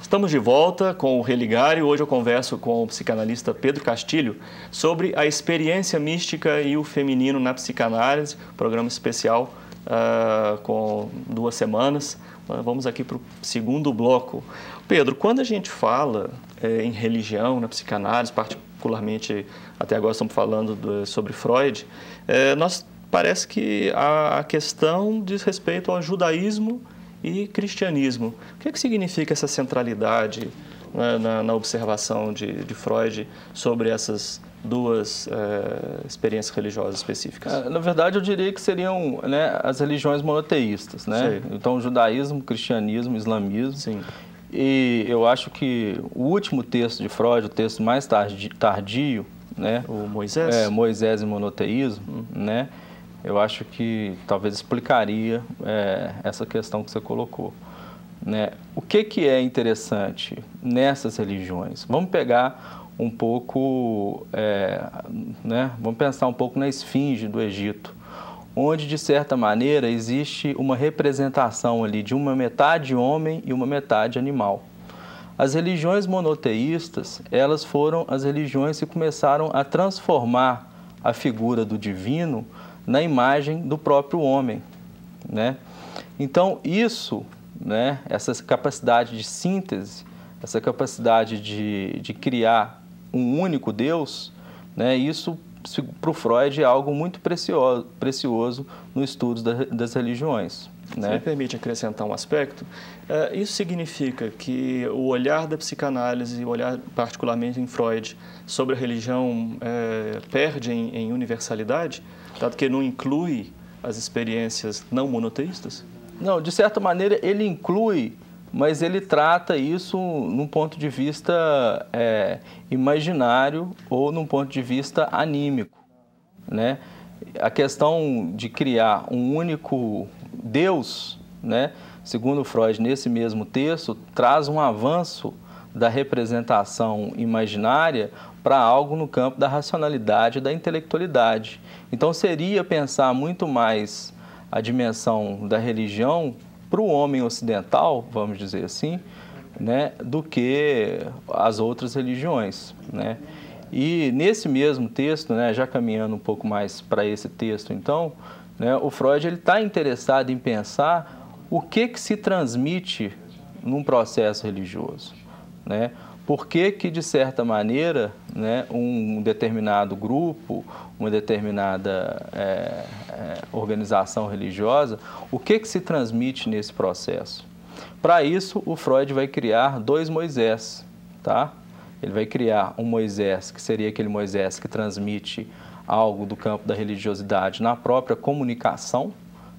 Estamos de volta com o Religário. Hoje eu converso com o psicanalista Pedro Castilho sobre a experiência mística e o feminino na psicanálise, programa especial com 2 semanas. Vamos aqui para o segundo bloco. Pedro, quando a gente fala em religião na psicanálise, particularmente até agora estamos falando sobre Freud, parece que a questão diz respeito ao judaísmo e cristianismo. O que significa essa centralidade na observação de Freud sobre essas duas experiências religiosas específicas? Na verdade, eu diria que seriam, as religiões monoteístas, né? Então, judaísmo, cristianismo, islamismo. Sim. E eu acho que o último texto de Freud, o texto mais tardio, né? O Moisés? Moisés e monoteísmo, né? Eu acho que talvez explicaria essa questão que você colocou, né? O que é interessante nessas religiões? Vamos pegar um pouco, vamos pensar um pouco na esfinge do Egito, onde, de certa maneira, existe uma representação ali de uma metade homem e uma metade animal. As religiões monoteístas, elas foram as religiões que começaram a transformar a figura do divino na imagem do próprio homem, né? Então, isso, né, essa capacidade de síntese, essa capacidade de criar um único Deus, né, isso, para o Freud, é algo muito precioso no estudo das religiões. Né? Se me permite acrescentar um aspecto, isso significa que o olhar da psicanálise, o olhar particularmente em Freud, sobre a religião perde em universalidade, dado que não inclui as experiências não monoteístas? Não, de certa maneira ele inclui, mas ele trata isso num ponto de vista imaginário ou num ponto de vista anímico, né? A questão de criar um único Deus, né, segundo Freud, nesse mesmo texto, traz um avanço da representação imaginária para algo no campo da racionalidade e da intelectualidade. Então, seria pensar muito mais a dimensão da religião para o homem ocidental, vamos dizer assim, né, do que as outras religiões, né? E nesse mesmo texto, né, já caminhando um pouco mais para esse texto, então, né, o Freud está interessado em pensar o que se transmite num processo religioso, né? Por que, de certa maneira, né, um determinado grupo, uma determinada organização religiosa, o que se transmite nesse processo? Para isso, o Freud vai criar 2 Moisés, tá? Ele vai criar um Moisés, que seria aquele Moisés que transmite algo do campo da religiosidade na própria comunicação,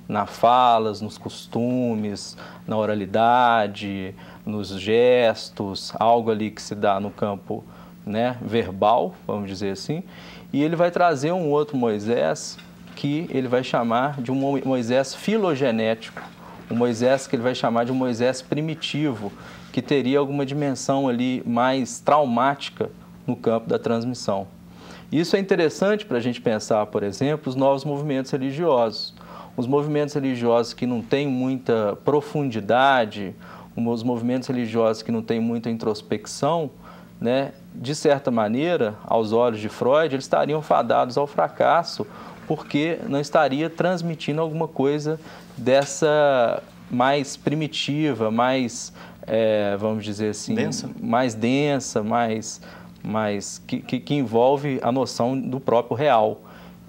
nas falas, nos costumes, na oralidade, nos gestos, algo ali que se dá no campo, né, verbal, vamos dizer assim. E ele vai trazer um outro Moisés que ele vai chamar de um Moisés filogenético, um Moisés que ele vai chamar de um Moisés primitivo, que teria alguma dimensão ali mais traumática no campo da transmissão. Isso é interessante para a gente pensar, por exemplo, os novos movimentos religiosos. Os movimentos religiosos que não têm muita profundidade, os movimentos religiosos que não têm muita introspecção, né, de certa maneira, aos olhos de Freud, eles estariam fadados ao fracasso, porque não estaria transmitindo alguma coisa dessa mais primitiva, mais, vamos dizer assim, mais densa, que envolve a noção do próprio real.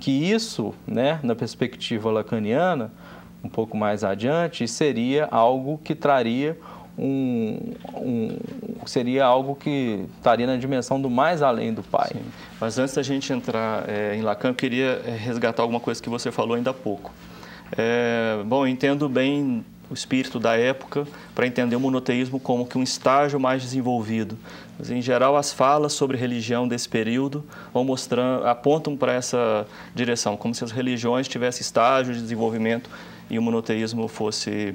Que isso, né, na perspectiva lacaniana, um pouco mais adiante, seria algo que traria seria algo que estaria na dimensão do mais além do Pai. Sim. Mas antes da gente entrar em Lacan, eu queria resgatar alguma coisa que você falou ainda há pouco. Bom, eu entendo bem o espírito da época para entender o monoteísmo como que um estágio mais desenvolvido. Mas, em geral, as falas sobre religião desse período apontam para essa direção, como se as religiões tivessem estágios de desenvolvimento e o monoteísmo fosse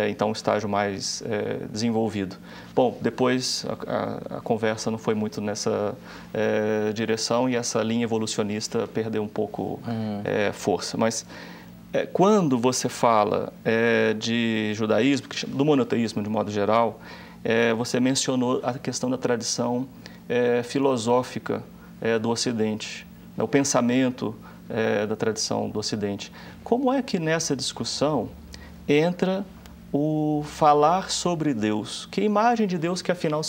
então um estágio mais desenvolvido. Bom, depois a conversa não foi muito nessa direção e essa linha evolucionista perdeu um pouco força. Mas quando você fala de judaísmo, do monoteísmo de modo geral, você mencionou a questão da tradição filosófica do Ocidente, o pensamento da tradição do Ocidente. Como é que nessa discussão entra o falar sobre Deus? Que imagem de Deus que afinal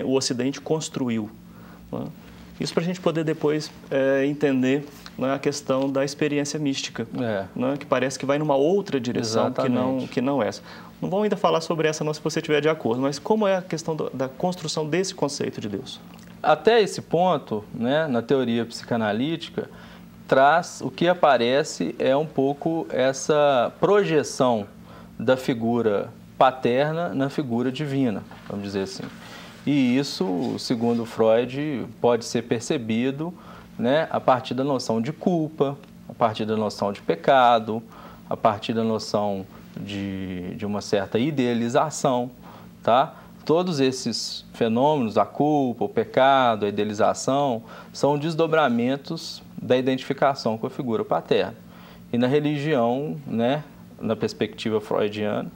o Ocidente construiu? Né? Isso para a gente poder depois entender, né, a questão da experiência mística, né, que parece que vai numa outra direção que não essa. Não vamos ainda falar sobre essa não, se você estiver de acordo, mas como é a questão da construção desse conceito de Deus? Até esse ponto, né, na teoria psicanalítica, o que aparece é um pouco essa projeção da figura paterna na figura divina, vamos dizer assim. E isso, segundo Freud, pode ser percebido, né, a partir da noção de culpa, a partir da noção de pecado, a partir da noção de uma certa idealização, tá? Todos esses fenômenos, a culpa, o pecado, a idealização, são desdobramentos da identificação com a figura paterna. E na religião, né, na perspectiva freudiana,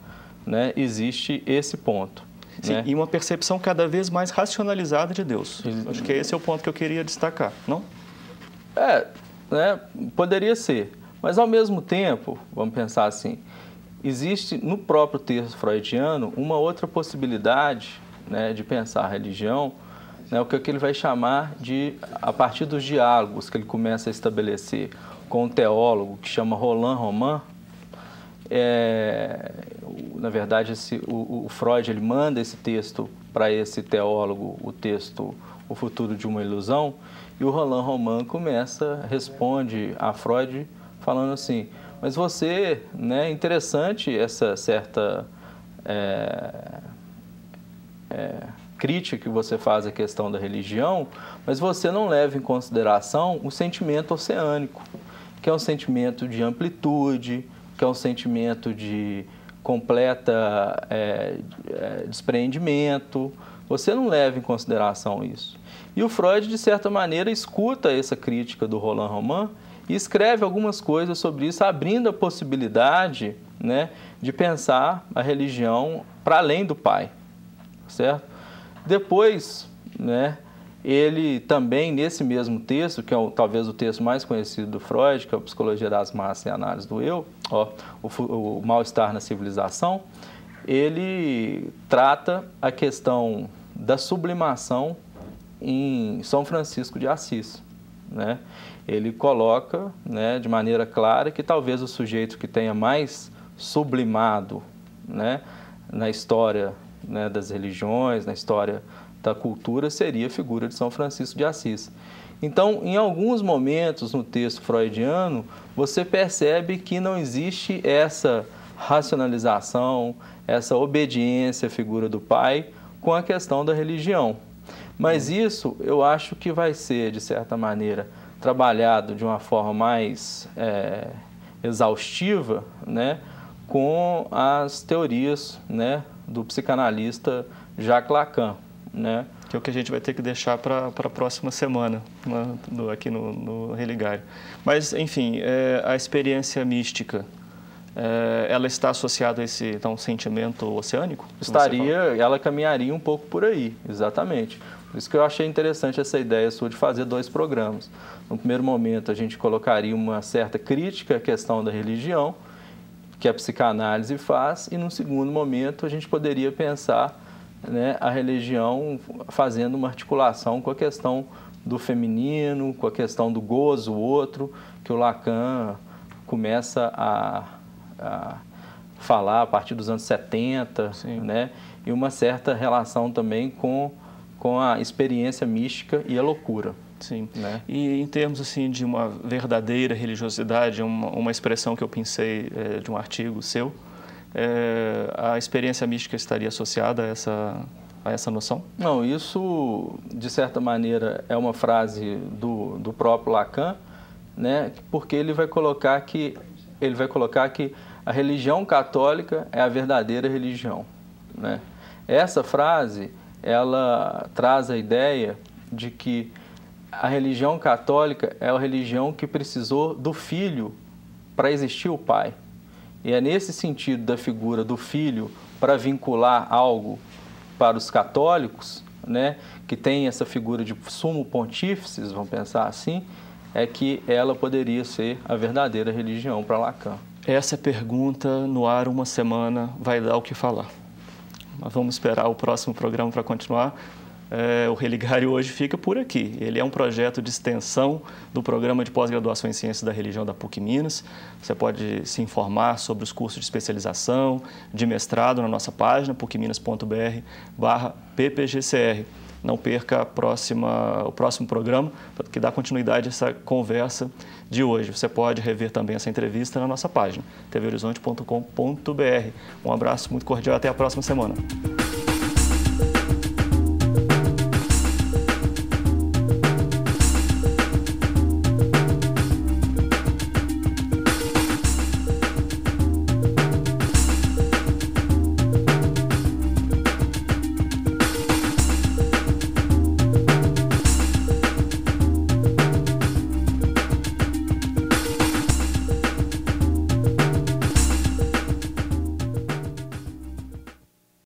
né, existe esse ponto. Sim, né? E uma percepção cada vez mais racionalizada de Deus. Acho que esse é o ponto que eu queria destacar, não? Né, poderia ser. Mas, ao mesmo tempo, vamos pensar assim, existe no próprio texto freudiano uma outra possibilidade, né, de pensar a religião, né, o que ele vai chamar de, a partir dos diálogos que ele começa a estabelecer com um teólogo que chama Roland Roman. Na verdade, o Freud ele manda esse texto para esse teólogo, o texto O Futuro de uma Ilusão, e o Roland Roman responde a Freud falando assim: mas você, né, interessante essa certa crítica que você faz à questão da religião, mas você não leva em consideração o sentimento oceânico, que é um sentimento de amplitude, que é um sentimento de completa despreendimento. Você não leva em consideração isso. E o Freud, de certa maneira, escuta essa crítica do Roland Roman e escreve algumas coisas sobre isso, abrindo a possibilidade, né, de pensar a religião para além do pai, certo? Depois, né, ele também, nesse mesmo texto, que é talvez o texto mais conhecido do Freud, que é a Psicologia das Massas e a Análise do Eu, o Mal-Estar na Civilização, ele trata a questão da sublimação em São Francisco de Assis, né? Ele coloca, né, de maneira clara que talvez o sujeito que tenha mais sublimado, né, na história, né, das religiões, na história da cultura, seria a figura de São Francisco de Assis. Então, em alguns momentos no texto freudiano, você percebe que não existe essa racionalização, essa obediência à figura do pai com a questão da religião. Mas isso eu acho que vai ser, de certa maneira, trabalhado de uma forma mais exaustiva, né, com as teorias, né, do psicanalista Jacques Lacan, né? Que é o que a gente vai ter que deixar para a próxima semana, aqui no Religário. Mas, enfim, a experiência mística, ela está associada a esse sentimento oceânico? Ela caminharia um pouco por aí, exatamente. Por isso que eu achei interessante essa ideia sua de fazer 2 programas. No primeiro momento, a gente colocaria uma certa crítica à questão da religião, que a psicanálise faz, e no segundo momento a gente poderia pensar, né, a religião fazendo uma articulação com a questão do feminino, com a questão do gozo, o outro, que o Lacan começa a falar a partir dos anos 70, né, e uma certa relação também com a experiência mística e a loucura. Sim. Né? E em termos assim de uma verdadeira religiosidade, uma expressão que eu pensei de um artigo seu, a experiência mística estaria associada a essa noção? Não, isso de certa maneira é uma frase do próprio Lacan, né? Porque ele vai colocar que a religião católica é a verdadeira religião, né? Essa frase, ela traz a ideia de que a religião católica é a religião que precisou do filho para existir o pai. E é nesse sentido da figura do filho para vincular algo para os católicos, né, que tem essa figura de sumo pontífice, vamos pensar assim, é que ela poderia ser a verdadeira religião para Lacan. Essa pergunta no ar uma semana vai dar o que falar. Nós vamos esperar o próximo programa para continuar. O Religário hoje fica por aqui. Ele é um projeto de extensão do programa de pós-graduação em Ciências da Religião da PUC Minas. Você pode se informar sobre os cursos de especialização, de mestrado na nossa página, pucminas.br/ppgcr. Não perca o próximo programa, que dá continuidade a essa conversa de hoje. Você pode rever também essa entrevista na nossa página, tvhorizonte.com.br. Um abraço muito cordial, até a próxima semana.